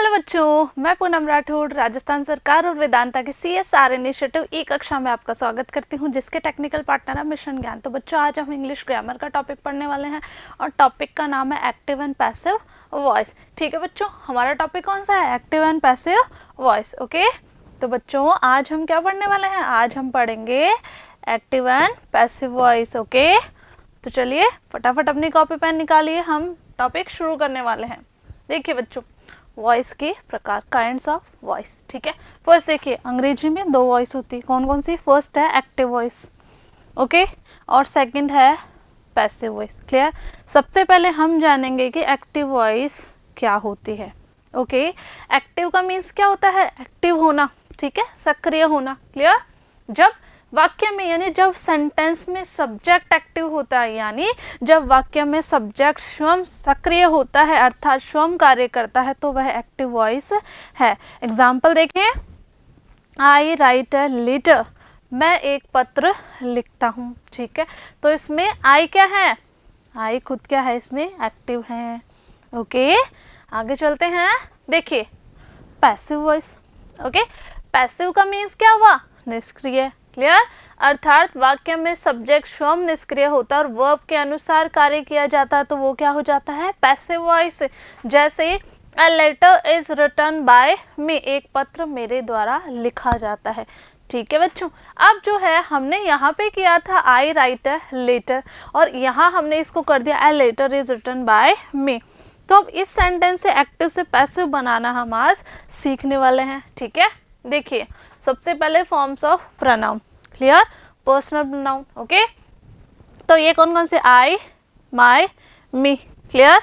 Hello बच्चों, मैं पूनम राठौड़ राजस्थान सरकार और वेदांता के CSR इनिशिएटिव ई कक्षा में आपका स्वागत करती हूं, जिसके टेक्निकल पार्टनर है मिशन ज्ञान। तो बच्चों, आज हम इंग्लिश ग्रामर का टॉपिक पढ़ने वाले हैं और टॉपिक का नाम है एक्टिव एंड पैसिव वॉइस। ठीक है बच्चों, हमारा टॉपिक कौन सा है? Active and passive voice. Okay, तो बच्चों आज हम क्या पढ़ने वाले हैं? आज हम पढ़ेंगे active and passive voice. Okay, तो चलिए फटाफट अपनी कॉपी पेन निकालिए, हम टॉपिक शुरू करने वाले हैं। देखिए बच्चों, वॉइस के प्रकार, काइंड्स ऑफ वॉइस। ठीक है, फर्स्ट देखिए, अंग्रेजी में दो वॉइस होती है। कौन कौन सी? फर्स्ट है एक्टिव वॉइस, ओके, और सेकंड है पैसिव वॉइस। क्लियर? सबसे पहले हम जानेंगे कि एक्टिव वॉइस क्या होती है। ओके, एक्टिव का मीन्स क्या होता है? एक्टिव होना, ठीक है, सक्रिय होना। क्लियर? जब वाक्य में यानी जब सेंटेंस में सब्जेक्ट एक्टिव होता है, यानी जब वाक्य में सब्जेक्ट स्वयं सक्रिय होता है अर्थात स्वयं कार्य करता है, तो वह एक्टिव वॉइस है। एग्जाम्पल देखें, आई राइट अ लेटर, मैं एक पत्र लिखता हूँ। ठीक है, तो इसमें आई क्या है? आई खुद क्या है? इसमें एक्टिव है। ओके, आगे चलते हैं। देखिए पैसिव वॉइस। ओके, पैसिव का मीन्स क्या हुआ? निष्क्रिय। क्लियर? अर्थात वाक्य में सब्जेक्ट स्वयं निष्क्रिय होता है और वर्ब के अनुसार कार्य किया जाता है, तो वो क्या हो जाता है? Passive voice. जैसे a letter is written by me, एक पत्र मेरे द्वारा लिखा जाता है। ठीक है बच्चों, अब जो है हमने यहाँ पे किया था आई राइट अ लेटर, और यहाँ हमने इसको कर दिया a letter is written by me. तो अब इस सेंटेंस से एक्टिव से पैसिव बनाना हम आज सीखने वाले हैं। ठीक है, देखिए सबसे पहले forms of pronoun. Clear? Personal pronoun. Okay, तो ये कौन कौन से? आई, माय, मी। क्लियर?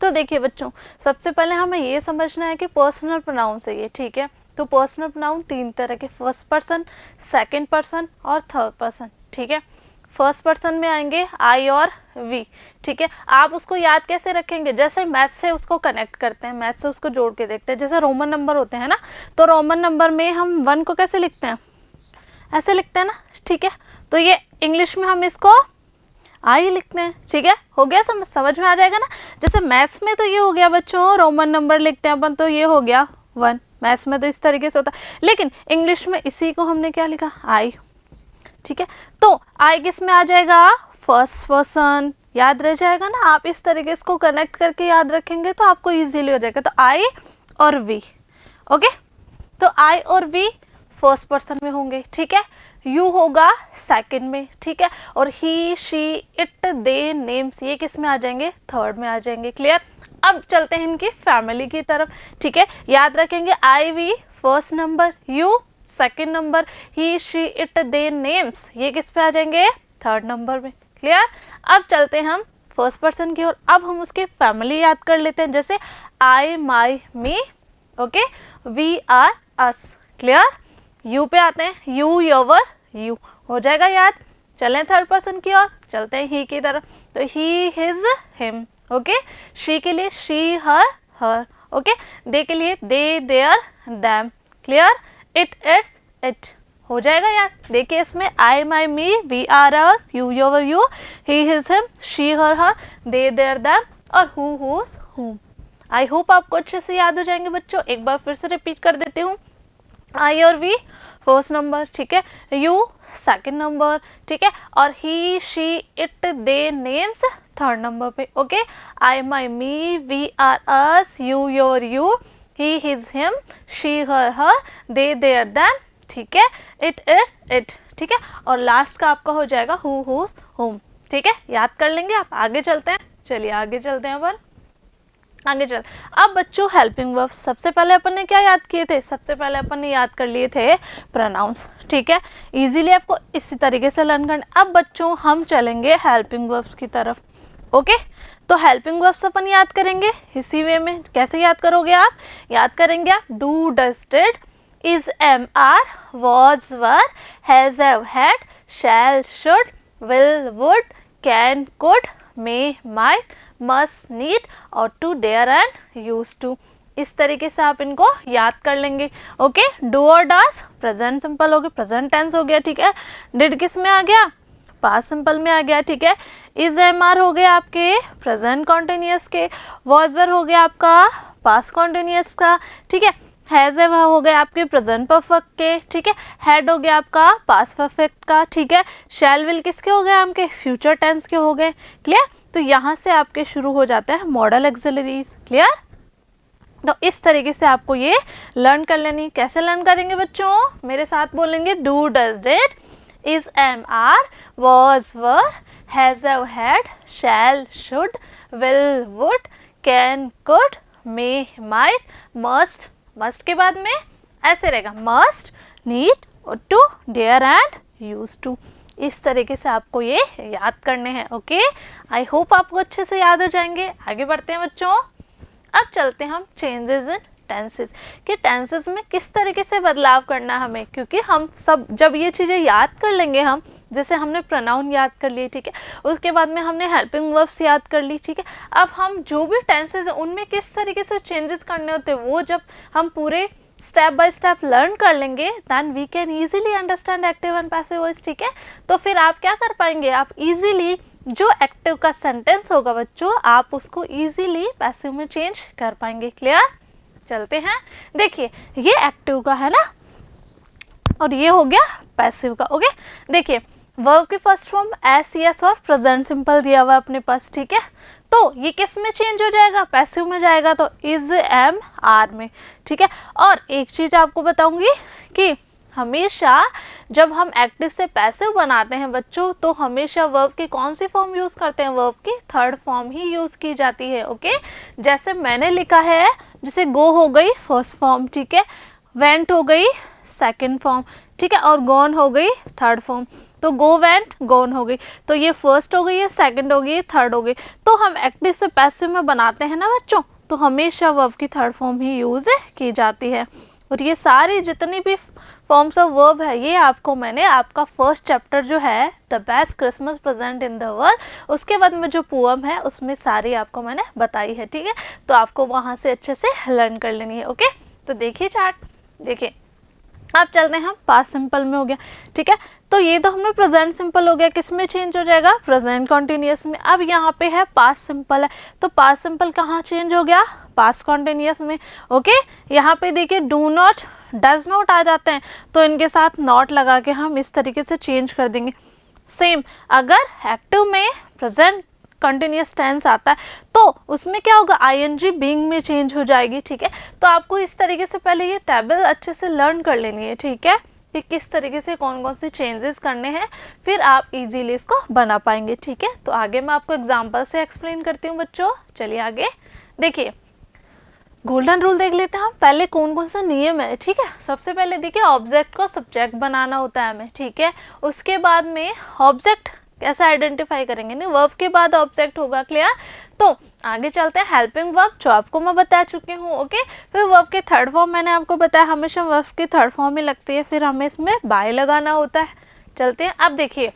तो देखिए बच्चों, सबसे पहले हमें ये समझना है कि पर्सनल प्रोनाउन से ये, ठीक है, तो पर्सनल प्रोनाउन तीन तरह के, फर्स्ट पर्सन, सेकंड पर्सन और थर्ड पर्सन। ठीक है, फर्स्ट पर्सन में आएंगे आई और वी। ठीक है, आप उसको याद कैसे रखेंगे? जैसे मैथ से उसको कनेक्ट करते हैं, मैथ से उसको जोड़ के देखते हैं। जैसे रोमन नंबर होते हैं ना, तो रोमन नंबर में हम 1 को कैसे लिखते हैं? ऐसे लिखते हैं ना। ठीक है, तो ये इंग्लिश में हम इसको आई लिखते हैं। ठीक है, हो गया? समझ में आ जाएगा ना। जैसे मैथ्स में तो ये हो गया बच्चों, रोमन नंबर लिखते हैं अपन, तो ये हो गया 1। मैथ्स में तो इस तरीके से होता है, लेकिन इंग्लिश में इसी को हमने क्या लिखा? आई। ठीक है, तो आई किस में आ जाएगा? First person. याद रह जाएगा ना, आप इस तरीके से को कनेक्ट करके याद रखेंगे तो आपको इजीली हो जाएगा। तो आई और वी। ओके, तो आई और वी फर्स्ट पर्सन में होंगे। ठीक है, यू होगा सेकंड में। ठीक है, और he, she, it, they, names ये किस में आ जाएंगे? थर्ड में आ जाएंगे। क्लियर? अब चलते हैं इनकी फैमिली की तरफ। ठीक है, याद रखेंगे I we first number, you second number, he, she, it, they, names ये किस पे आ जाएंगे? थर्ड नंबर में। क्लियर? अब चलते हैं हम फर्स्ट पर्सन की ओर। अब हम उसकी फैमिली याद कर लेते हैं। जैसे I, my, me, okay, we, our, us. Clear? You पे आते हैं, यू, योवर, यू हो जाएगा याद। चलें थर्ड पर्सन की ओर, चलते हैं ही की तरफ। तो he, his, him. Okay, she के लिए she, her, her. Okay, they के लिए they, their, them. Clear? It, its, it हो जाएगा यार। देखिए इसमें I, my, me, we, our, us, you, your, you, he, his, him, she, her, her, they, their, them और who, whose, whom. I hope आपको अच्छे से याद हो जाएंगे बच्चों। एक बार फिर से रिपीट कर देती हूँ। आई और वी फर्स्ट नंबर, ठीक है, यू सेकंड नंबर, ठीक है, और he, she, it, they, names third number पे। Okay, I, my, me, we, our, us, you, your, you, he, his, him, she, her, her, they, their, them, ठीक है, it, its, it. ठीक है, और last का आपका हो जाएगा हु, हुज, हुम। ठीक है, याद कर लेंगे आप। आगे चलते हैं, चलिए आगे चलते हैं अपन। आगे चल, अब बच्चों हेल्पिंग वर्ब्स, सबसे पहले अपन ने क्या याद किए थे? सबसे पहले अपन ने याद कर लिए थे प्रोनाउंस। ठीक है, इजीली आपको इसी तरीके से लर्न करना। अब बच्चों हम चलेंगे हेल्पिंग वर्ब्स की तरफ। ओके, तो हेल्पिंग वर्ब्स अपन याद करेंगे इसी वे में। कैसे याद करोगे आप? याद करेंगे आप do, does, did, is, am, are, was, were, has, have, had, shall, should, will, would, can, could, may, might, must, need ought to, dare and use to. इस तरीके से आप इनको याद कर लेंगे। ओके, डू और डस प्रेजेंट सिंपल हो गया, प्रेजेंट टेंस हो गया। ठीक है, डिड किस में आ गया? पास्ट सिंपल में आ गया। ठीक है, इज, एम, आर हो गया आपके प्रेजेंट कॉन्टिन्यूअस के, वॉज, वर हो गया आपका पास्ट कॉन्टिन्यूअस का, ठीक है। हैज़ है वह हो गए आपके प्रेजेंट परफेक्ट के, ठीक है। हैड हो गया आपका पास्ट परफेक्ट का, ठीक है। शैल विल किसके हो गए आपके फ्यूचर टेंस के हो गए, क्लियर। तो यहाँ से आपके शुरू हो जाते हैं मॉडल एक्सिलरीज, क्लियर। तो इस तरीके से आपको ये लर्न कर लेनी। कैसे लर्न करेंगे बच्चों, मेरे साथ बोलेंगे do does did, is am are, was were, has have had, shall should, will would, can could, may might, must, must के बाद में ऐसे रहेगा must, need, to, dare and use to. इस तरीके से आपको ये याद करने हैं, ओके। आई होप आपको अच्छे से याद हो जाएंगे। आगे बढ़ते हैं बच्चों। अब चलते हैं हम चेंजेस इन टेंसेस, कि टेंसेस में किस तरीके से बदलाव करना है हमें, क्योंकि हम सब जब ये चीज़ें याद कर लेंगे हम, जैसे हमने प्रोनाउन याद कर लिए, ठीक है, उसके बाद में हमने हेल्पिंग वर्ब्स याद कर ली, ठीक है। अब हम जो भी टेंसेस हैं उनमें किस तरीके से चेंजेस करने होते हैं, वो जब हम पूरे स्टेप बाय स्टेप लर्न कर लेंगे, then we can easily understand active and passive voice, ठीक है। तो फिर आप क्या कर पाएंगे, आप ईजिली जो एक्टिव का सेंटेंस होगा बच्चों, आप उसको ईजिली पैसिव में चेंज कर पाएंगे, क्लियर। चलते हैं, देखिए ये एक्टिव का है ना, और ये हो गया पैसिव का, ओके। देखिए वर्ब की फर्स्ट फॉर्म एस, यस और प्रेजेंट सिंपल दिया हुआ है अपने पास, ठीक है। तो ये किस में चेंज हो जाएगा, पैसिव में जाएगा, तो इज, एम, आर में, ठीक है। और एक चीज आपको बताऊंगी कि हमेशा जब हम एक्टिव से पैसिव बनाते हैं बच्चों, तो हमेशा वर्ब की कौन सी फॉर्म यूज करते हैं, वर्ब की थर्ड फॉर्म ही यूज की जाती है, ओके। जैसे मैंने लिखा है, जैसे गो हो गई फर्स्ट फॉर्म, ठीक है, वेंट हो गई सेकंड फॉर्म, ठीक है, और गॉन हो गई थर्ड फॉर्म। तो गो वेंट गॉन हो गई, तो ये फर्स्ट हो गई, ये सेकंड हो गई, थर्ड हो गई। तो हम एक्टिव से पैसिव में बनाते हैं ना बच्चों, तो हमेशा वर्ब की थर्ड फॉर्म ही यूज की जाती है। और ये सारी जितनी भी फॉर्म्स ऑफ वर्ब है, ये आपको मैंने आपका फर्स्ट चैप्टर जो है the best Christmas present in the world, उसके बाद में जो पोएम है उसमें सारी आपको मैंने बताई है, ठीक है। तो आपको वहाँ से अच्छे से लर्न कर लेनी है, ओके। तो देखिए चार्ट, देखिए अब चलते हैं हम पास्ट सिंपल में, हो गया, ठीक है। तो ये तो हमने प्रेजेंट सिंपल हो गया, किस में चेंज हो जाएगा, प्रेजेंट कॉन्टिन्यूअस में। अब यहाँ पे है पास्ट सिंपल है, तो पास्ट सिंपल कहाँ चेंज हो गया, पास्ट कॉन्टिन्यूअस में, ओके। यहाँ पे देखिए डू नॉट, डज नॉट आ जाते हैं, तो इनके साथ नॉट लगा के हम इस तरीके से चेंज कर देंगे। सेम अगर एक्टिव में प्रेजेंट कंटिन्यूअस टेंस आता है, तो उसमें क्या होगा, आईएनजी बीइंग में चेंज हो जाएगी, ठीक है। तो आपको इस तरीके से पहले ये टेबल अच्छे से लर्न कर लेनी है, ठीक है, कि किस तरीके से कौन कौन से चेंजेस करने हैं, फिर आप इजीली इसको बना पाएंगे, ठीक है। तो आगे मैं आपको एग्जांपल से एक्सप्लेन करती हूँ बच्चों। चलिए आगे देखिए, गोल्डन रूल देख लेते हैं हम। पहले कौन कौन सा नियम है, ठीक है। सबसे पहले देखिए ऑब्जेक्ट को सब्जेक्ट बनाना होता है हमें, ठीक है। उसके बाद में ऑब्जेक्ट कैसे आइडेंटिफाई करेंगे, नहीं वर्ब के बाद ऑब्जेक्ट होगा, क्लियर। तो आगे चलते हैं हेल्पिंग वर्ब, जो आपको मैं बता चुकी हूँ, ओके। फिर वर्ब के थर्ड फॉर्म मैंने आपको बताया, हमेशा वर्ब की थर्ड फॉर्म ही लगती है, फिर हमें इसमें बाय लगाना होता है। चलते हैं, अब देखिए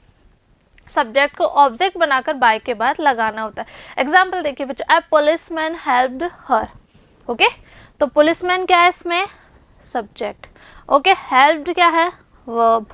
सब्जेक्ट को ऑब्जेक्ट बनाकर बाय के बाद लगाना होता है। एग्जाम्पल देखिए बच्चों, ए पुलिसमैन हेल्प्ड हर, ओके। तो पुलिसमैन क्या है इसमें, सब्जेक्ट, ओके। हेल्प्ड क्या है, वर्ब,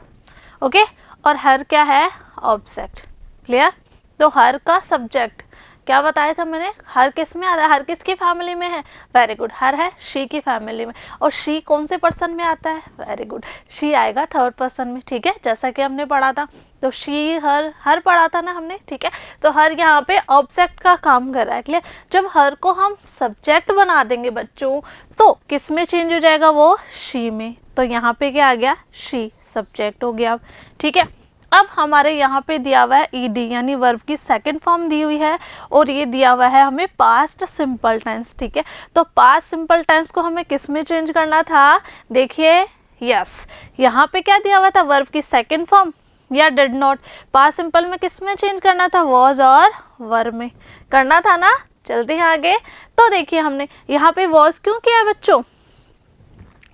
ओके। और हर क्या है, ऑब्जेक्ट, क्लियर। तो हर का सब्जेक्ट क्या बताया था मैंने, हर किस में आता है, हर किसकी फैमिली में है, वेरी गुड, हर है शी की फैमिली में। और शी कौन से पर्सन में आता है, वेरी गुड, शी आएगा थर्ड पर्सन में, ठीक है, जैसा कि हमने पढ़ा था। तो शी हर पढ़ा था ना हमने, ठीक है। तो हर यहाँ पे ऑब्जेक्ट का काम कर रहा है, क्लियर। जब हर को हम सब्जेक्ट बना देंगे बच्चों, तो किस में चेंज हो जाएगा, वो शी में। तो यहाँ पे क्या आ गया, शी सब्जेक्ट हो गया, ठीक है। अब हमारे यहाँ पे दिया हुआ है ईडी, यानी वर्ब की सेकंड फॉर्म दी हुई है, और ये दिया हुआ है हमें पास्ट सिंपल टेंस, ठीक है। तो पास्ट सिंपल टेंस को हमें किस में चेंज करना था, देखिए यस, यहाँ पे क्या दिया हुआ था, वर्ब की सेकंड फॉर्म या डिड नॉट। पास्ट सिंपल में किस में चेंज करना था, वॉज और वर में करना था ना। चलते हैं आगे। तो देखिए हमने यहाँ पे वॉज क्यों किया बच्चों,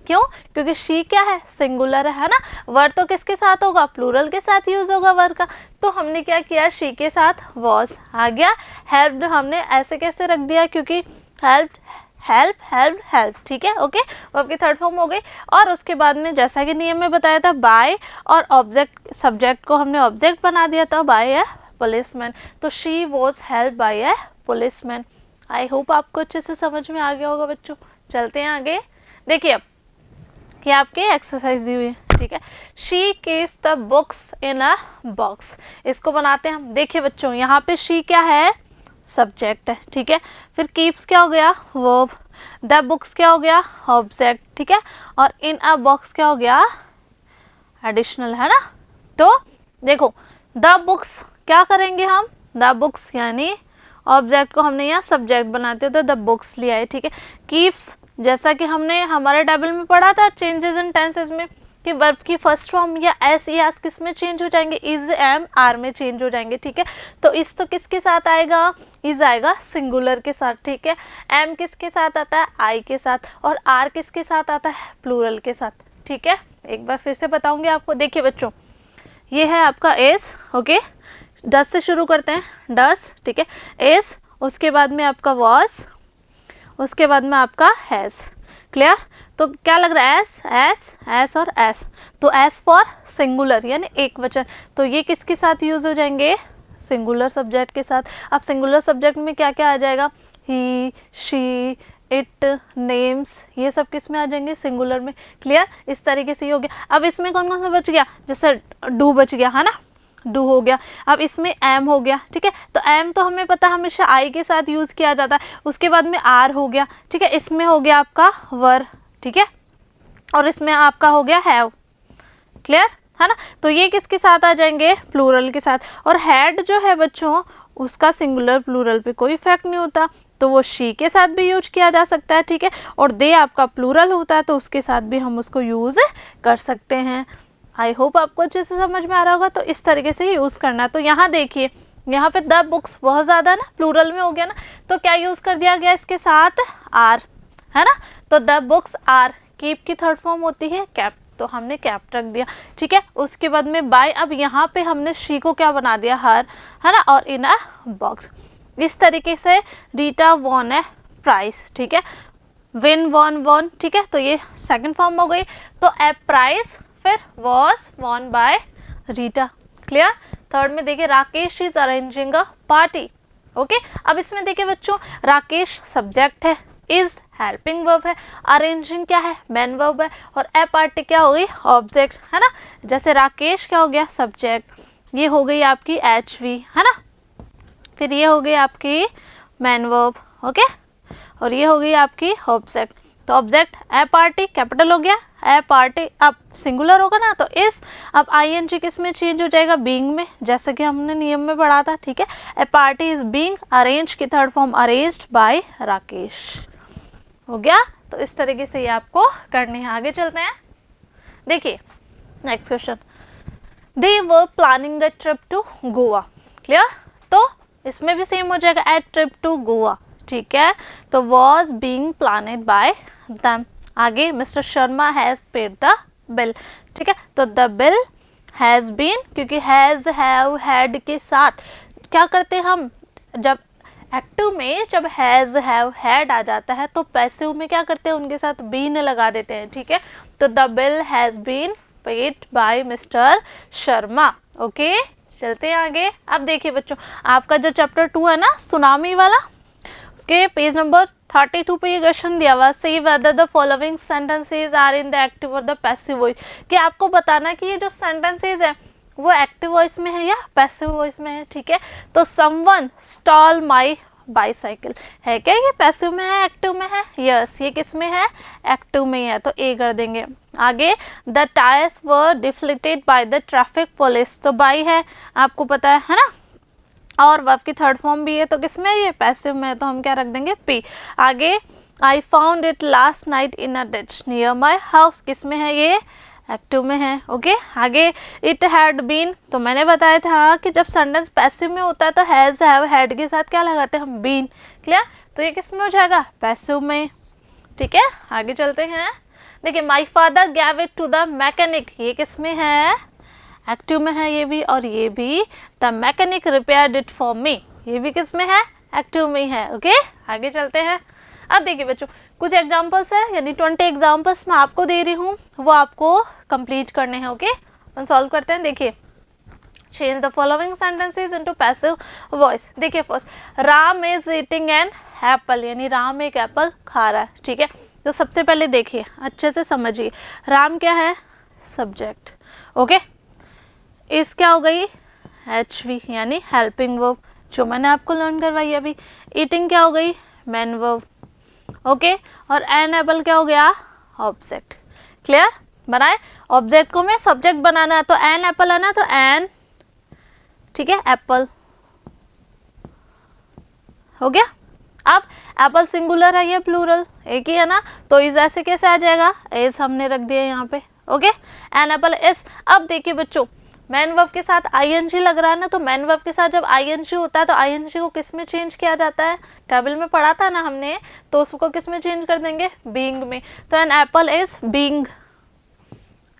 क्यों, क्योंकि शी क्या है, सिंगुलर है ना। वर तो किसके साथ होगा, प्लूरल के साथ यूज होगा वर का। तो हमने क्या किया, शी के साथ वॉज आ गया। हेल्प्ड हमने ऐसे कैसे रख दिया, क्योंकि हेल्प, ठीक है, ओके। वर्ब की थर्ड फॉर्म हो गई। और उसके बाद में जैसा कि नियम में बताया था, बाय और ऑब्जेक्ट, सब्जेक्ट को हमने ऑब्जेक्ट बना दिया था, बाय ए पुलिसमैन। तो she was help by A policeman. I hope आपको अच्छे से समझ में आ गया होगा बच्चों। चलते हैं आगे। देखिए अब कि आपके एक्सरसाइज दी हुई है, ठीक है। She keeps the books in a box, इसको बनाते हैं हम। देखिए बच्चों यहाँ पे शी क्या है, सब्जेक्ट है, ठीक है। फिर कीप्स क्या हो गया, वर्ब। द बुक्स क्या हो गया, ऑब्जेक्ट, ठीक है। और इन अ बॉक्स क्या हो गया, एडिशनल, है ना। तो देखो द बुक्स क्या करेंगे हम, द बुक्स यानी ऑब्जेक्ट को हमने यहाँ सब्जेक्ट बनाते हो तो द बुक्स लिया है, ठीक है। कीप्स जैसा कि हमने हमारे टेबल में पढ़ा था चेंजेस इन टेंसेस में कि वर्ब की फर्स्ट फॉर्म या एस या किस में चेंज हो जाएंगे, इज एम आर में चेंज हो जाएंगे, ठीक है। तो इस तो किसके साथ आएगा, इज आएगा सिंगुलर के साथ, ठीक है। एम किसके साथ आता है, आई के साथ। और आर किसके साथ आता है, प्लूरल के साथ, ठीक है। एक बार फिर से बताऊंगी आपको। देखिए बच्चों ये है आपका एस, ओके। डस से शुरू करते हैं, डस, ठीक है। एस, उसके बाद में आपका वॉज, उसके बाद में आपका हैज़, क्लियर। तो क्या लग रहा है, एस एस एस और एस। तो एस फॉर सिंगुलर यानी एक वचन, तो ये किसके साथ यूज हो जाएंगे, सिंगुलर सब्जेक्ट के साथ। अब सिंगुलर सब्जेक्ट में क्या क्या आ जाएगा, ही, शी, इट, नेम्स, ये सब किस में आ जाएंगे, सिंगुलर में, क्लियर। इस तरीके से ही हो गया। अब इसमें कौन कौन सा बच गया, जैसे डू बच गया, है ना, डू हो गया। अब इसमें एम हो गया, ठीक है। तो एम तो हमें पता है हमेशा आई के साथ यूज किया जाता है। उसके बाद में आर हो गया, ठीक है। इसमें हो गया आपका वर, ठीक है। और इसमें आपका हो गया हैव, क्लियर, है ना। तो ये किसके साथ आ जाएंगे, प्लूरल के साथ। और हैड जो है बच्चों उसका सिंगुलर प्लूरल पे कोई इफेक्ट नहीं होता, तो वो शी के साथ भी यूज किया जा सकता है, ठीक है। और दे आपका प्लूरल होता है तो उसके साथ भी हम उसको यूज कर सकते हैं। आई होप आपको अच्छे से समझ में आ रहा होगा। तो इस तरीके से यूज़ करना। तो यहाँ देखिए यहाँ पे द बुक्स बहुत ज़्यादा ना प्लूरल में हो गया ना, तो क्या यूज़ कर दिया गया इसके साथ, आर, है ना। तो द बुक्स आर, कीप की थर्ड फॉर्म होती है कैप, तो हमने कैप रख दिया, ठीक है। उसके बाद में बाय, अब यहाँ पे हमने शी को क्या बना दिया, हर, है ना। और इन अ बॉक्स, इस तरीके से रीटा वॉन है प्राइस, ठीक है। विन वॉन वॉन, ठीक है। तो ये सेकंड फॉर्म हो गई। तो ए प्राइस, फिर was won by Rita, clear. Third में देखिए Rakesh is arranging a party, okay. अब इसमें देखिए बच्चों राकेश सब्जेक्ट है, इज हेल्पिंग वर्ब है, अरेंजिंग क्या है, मैन वर्ब है, और ए पार्टी क्या हो गई, ऑब्जेक्ट, है ना। जैसे राकेश क्या हो गया, सब्जेक्ट, ये हो गई आपकी एच वी, है ना। फिर ये हो गई आपकी मैन वर्ब, ओके। और ये हो गई आपकी ऑब्जेक्ट। तो ऑब्जेक्ट ए पार्टी कैपिटल हो गया, ए पार्टी अब सिंगुलर होगा ना, तो इस अब आईएनजी किस में चेंज हो जाएगा, बीइंग में, जैसे कि हमने नियम में पढ़ा था, ठीक है। ए पार्टी इज बीइंग अरेंज की third form arranged bye Rakesh, हो गया। तो इस तरीके से ये आपको करने हैं। आगे चलते हैं। देखिए next question, they were planning the trip to Goa, clear. तो इसमें भी सेम हो जाएगा, ए ट्रिप टू गोवा, ठीक है। तो वॉज बीइंग प्लानेड बाय देम। आगे mister Sharma has paid the bill, ठीक है। तो द बिल हैज़ बीन, क्योंकि हैज़, हैव, हैड के साथ क्या करते हैं हम, जब एक्टिव में जब हैज़, हैव, हैड आ जाता है तो पैसिव में क्या करते हैं, उनके साथ बीन लगा देते हैं, ठीक है। तो the bill has been paid by mister Sharma, okay. चलते हैं आगे। अब देखिए बच्चों आपका जो चैप्टर 2 है ना सुनामी वाला, उसके पेज नंबर 32 पे ये क्वेश्चन दिया हुआ, see whether the following sentences are in the active और द पैसिव वॉइस, कि आपको बताना कि ये जो सेंटेंसेस है वो एक्टिव वॉइस में है या पैसिव वॉइस में है, ठीक है। तो समवन स्टॉल माय बाईसाइकिल है क्या, ये पैसिव में है एक्टिव में है, यस ये किस में है, एक्टिव में है, तो ए कर देंगे। आगे the tyres were deflated by the traffic police, तो बाई है आपको पता है ना, और वर्ब की थर्ड फॉर्म भी है, तो किसमें है ये, पैसिव में है, तो हम क्या रख देंगे, पी। आगे I found it last night in a ditch near my house, किसमें है ये, एक्टिव में है, ओके। आगे इट हैड बीन, तो मैंने बताया था कि जब सेंटेंस पैसिव में होता है तो हैज, हैव, हैड के साथ क्या लगाते हैं हम, बीन, क्लियर। तो ये किस में हो जाएगा, पैसिव में, ठीक है। आगे चलते हैं। देखिए my father gave it to the mechanic, ये किस में है, एक्टिव में है ये भी, और ये भी the mechanic repaired it for me, ये भी किस में है, एक्टिव में है, ओके। आगे चलते हैं। अब देखिए बच्चों कुछ एग्जांपल्स है, यानी 20 एग्जांपल्स मैं आपको दे रही हूँ, वो आपको कंप्लीट करने हैं, ओके। हम सॉल्व करते हैं। देखिए change the following sentences into passive voice. देखिए first, Ram is eating an apple, यानी राम एक एप्पल खा रहा है, ठीक है। तो सबसे पहले देखिए, अच्छे से समझिए, राम क्या है, सब्जेक्ट, ओके। इस क्या हो गई, HV यानी हेल्पिंग वर्ब, जो मैंने आपको लर्न करवाई अभी। ईटिंग क्या हो गई, मेन वर्ब, ओके। और एन एप्पल क्या हो गया, ऑब्जेक्ट। क्लियर, बनाए। ऑब्जेक्ट को मैं सब्जेक्ट बनाना है, तो एन एप्पल है ना, तो एन, ठीक है, एप्पल हो गया। अब एप्पल सिंगुलर है या प्लूरल, एक ही है ना, तो इस ऐसे कैसे आ जाएगा, एस हमने रख दिया यहाँ पे, ओके। An apple S. अब देखिए बच्चों, मैन वर्ब के साथ आईएनजी लग रहा है ना, तो मैन वर्ब के साथ जब आईएनजी होता है तो आईएनजी को किस में चेंज किया जाता है, टेबल में पढ़ा था ना हमने, तो उसको किस में चेंज कर देंगे, बीइंग में। तो एन एप्पल इज बीइंग,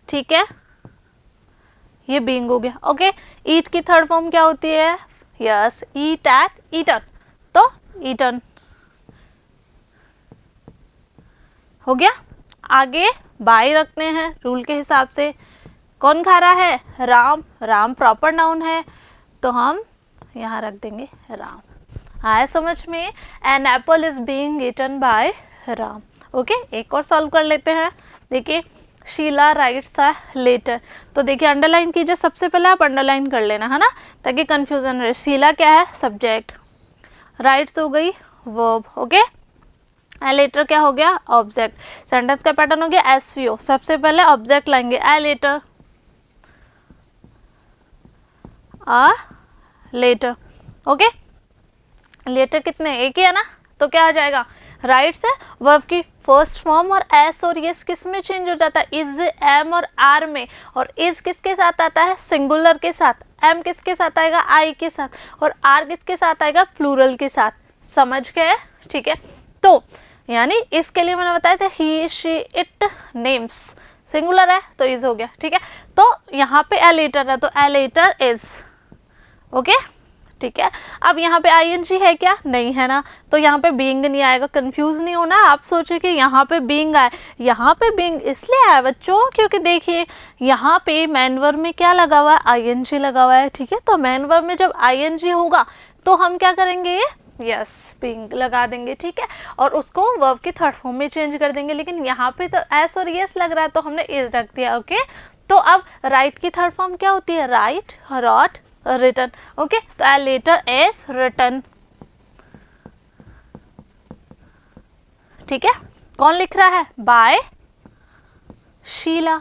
ठीक है, ये बीइंग हो गया, ओके। ईट की थर्ड फॉर्म क्या होती है, यस, ईट एट, ईटन, तो ईटन हो गया। आगे बाय रखते हैं रूल के हिसाब से, कौन खा रहा है, राम, राम प्रॉपर नाउन है, तो हम यहाँ रख देंगे राम। आया समझ में, an apple is being eaten by Ram, okay. एक और सॉल्व कर लेते हैं। देखिए, शीला राइट्स अ लेटर, तो देखिए अंडरलाइन कीजिए, सबसे पहले आप अंडरलाइन कर लेना है ना, ताकि कंफ्यूजन रहे। शीला क्या है, सब्जेक्ट, राइट्स हो गई वर्ब, ओके। ए लेटर क्या हो गया, ऑब्जेक्ट। सेंटेंस का पैटर्न हो गया एसवीओ, सबसे पहले ऑब्जेक्ट लाएंगे, a letter, a letter, okay. Letter कितने, एक ही है ना, तो क्या आ जाएगा, राइट्स है, वर्ब की फर्स्ट फॉर्म, और एस और यस किस में चेंज हो जाता है, इज, एम और आर में। और इज किसके साथ आता है, सिंगुलर के साथ, एम किसके साथ आएगा, आई के साथ, और आर किसके साथ आएगा, प्लूरल के साथ। समझ गए, ठीक है। तो यानी इसके लिए मैंने बताया था, ही शी इट नेम्स, सिंगुलर है तो इज हो गया, ठीक है। तो यहाँ पे ए लेटर है, तो ए लेटर इज, ओके, ठीक है। अब यहाँ पे आईएनजी है क्या, नहीं है ना, तो यहाँ पे बीइंग नहीं आएगा। कंफ्यूज नहीं होना, आप सोचे कि यहाँ पे बीइंग आए, यहाँ पे बीइंग इसलिए आया बच्चों, क्योंकि देखिए यहाँ पे मैन वर्ब में क्या लगा हुआ है, आईएनजी लगा हुआ है, ठीक है। तो मैन वर्ब में जब आईएनजी होगा तो हम क्या करेंगे, यस, बीइंग लगा देंगे, ठीक है, और उसको वर्ब की थर्ड फॉर्म में चेंज कर देंगे। लेकिन यहाँ पे तो एस और यस लग रहा है, तो हमने इज रख दिया, ओके। तो अब राइट की थर्ड फॉर्म क्या होती है, राइट, रॉट, रिटन, ओके। तो ए लेटर इज रिटन, ठीक है। कौन लिख रहा है, बाय शीला,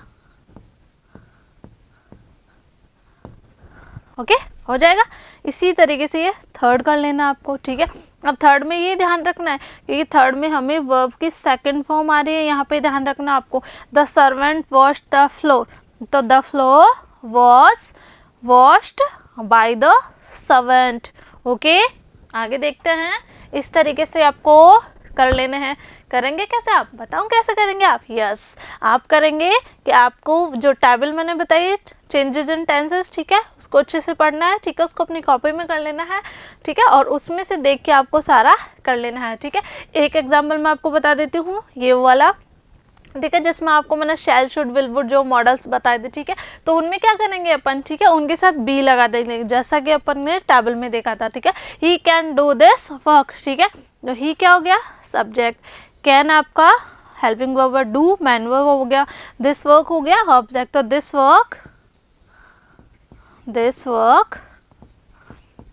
ओके, हो जाएगा। इसी तरीके से ये थर्ड कर लेना आपको, ठीक है। अब थर्ड में ये ध्यान रखना है, क्योंकि थर्ड में हमें वर्ब की सेकंड फॉर्म आ रही है, यहाँ पे ध्यान रखना आपको। The servant washed the floor, तो the floor was washed by the servant, okay. आगे देखते हैं, इस तरीके से आपको कर लेने हैं। करेंगे कैसे, आप बताऊं कैसे करेंगे आप, यस, आप करेंगे कि आपको जो टेबल मैंने बताई चेंजेस इन टेंसेस, ठीक है, उसको अच्छे से पढ़ना है, ठीक है, उसको अपनी कॉपी में कर लेना है, ठीक है, और उसमें से देख के आपको सारा कर लेना है, ठीक है। एक एग्जाम्पल मैं आपको बता देती हूँ, ये वाला, ठीक है, जिसमें आपको मैंने शैल, शुड, विल, वुड जो मॉडल्स बताए थे, ठीक है। तो उनमें क्या करेंगे अपन, ठीक है, उनके साथ बी लगा देंगे, जैसा कि अपन ने टेबल में देखा था, ठीक है। He can do this work, ठीक है, तो ही क्या हो गया, सब्जेक्ट, कैन आपका helping verb, do man verb हो गया, दिस वर्क हो गया ऑब्जेक्ट, तो दिस वर्क,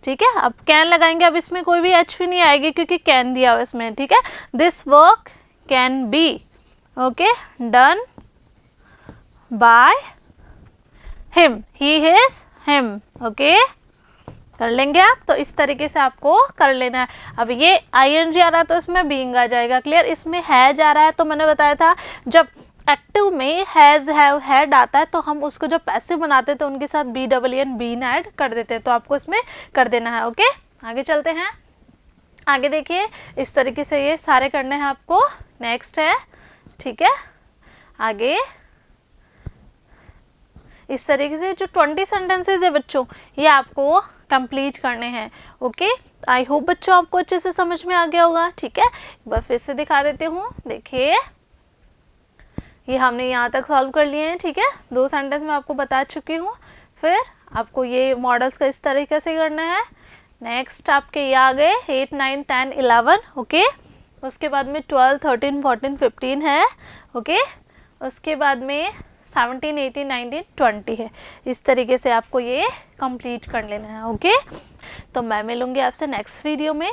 ठीक है। अब कैन लगाएंगे, अब इसमें कोई भी एच भी नहीं आएगी क्योंकि कैन दिया हुआ इसमें, ठीक है। This work can be, okay, done by him, he is him, okay, कर लेंगे आप। तो इस तरीके से आपको कर लेना है। अब ये आईएनजी आ रहा है तो इसमें बीइंग आ जाएगा, क्लियर। इसमें हैज आ रहा है, तो मैंने बताया था जब एक्टिव में हैज, हैव, हैड आता है तो हम उसको जब पैसिव बनाते तो उनके साथ B double N been add कर देते हैं, तो आपको इसमें कर देना है, ओके। आगे चलते हैं, आगे देखिए, इस तरीके से ये सारे करने हैं आपको। नेक्स्ट है, ठीक है, आगे इस तरीके से जो 20 सेंटेंसेज है बच्चों, ये आपको कंप्लीट करने हैं, ओके। आई होप बच्चों आपको अच्छे से समझ में आ गया होगा, ठीक है। एक बार फिर से दिखा देती हूँ, देखिए ये हमने यहाँ तक सॉल्व कर लिए हैं, ठीक है। 2 सेंटेंस में आपको बता चुकी हूँ। फिर आपको ये मॉडल्स का इस तरीके से करना है, नेक्स्ट आपके ये आ गए 8, 9, 10, 11, ओके। उसके बाद में 12, 13, 14, 15 है, ओके। उसके बाद में 17, 18, 19, 20 है। इस तरीके से आपको ये कंप्लीट कर लेना है, ओके। तो मैं मिलूँगी आपसे नेक्स्ट वीडियो में।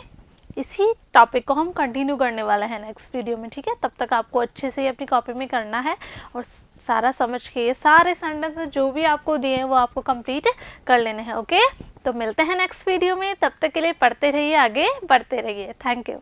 इसी टॉपिक को हम कंटिन्यू करने वाले हैं नेक्स्ट वीडियो में, ठीक है। तब तक आपको अच्छे से अपनी कॉपी में करना है और सारा समझ के ये सारे सेंटेंस जो भी आपको दिए हैं वो आपको कंप्लीट कर लेने हैं, ओके। तो मिलते हैं नेक्स्ट वीडियो में, तब तक के लिए पढ़ते रहिए, आगे बढ़ते रहिए। Thank you.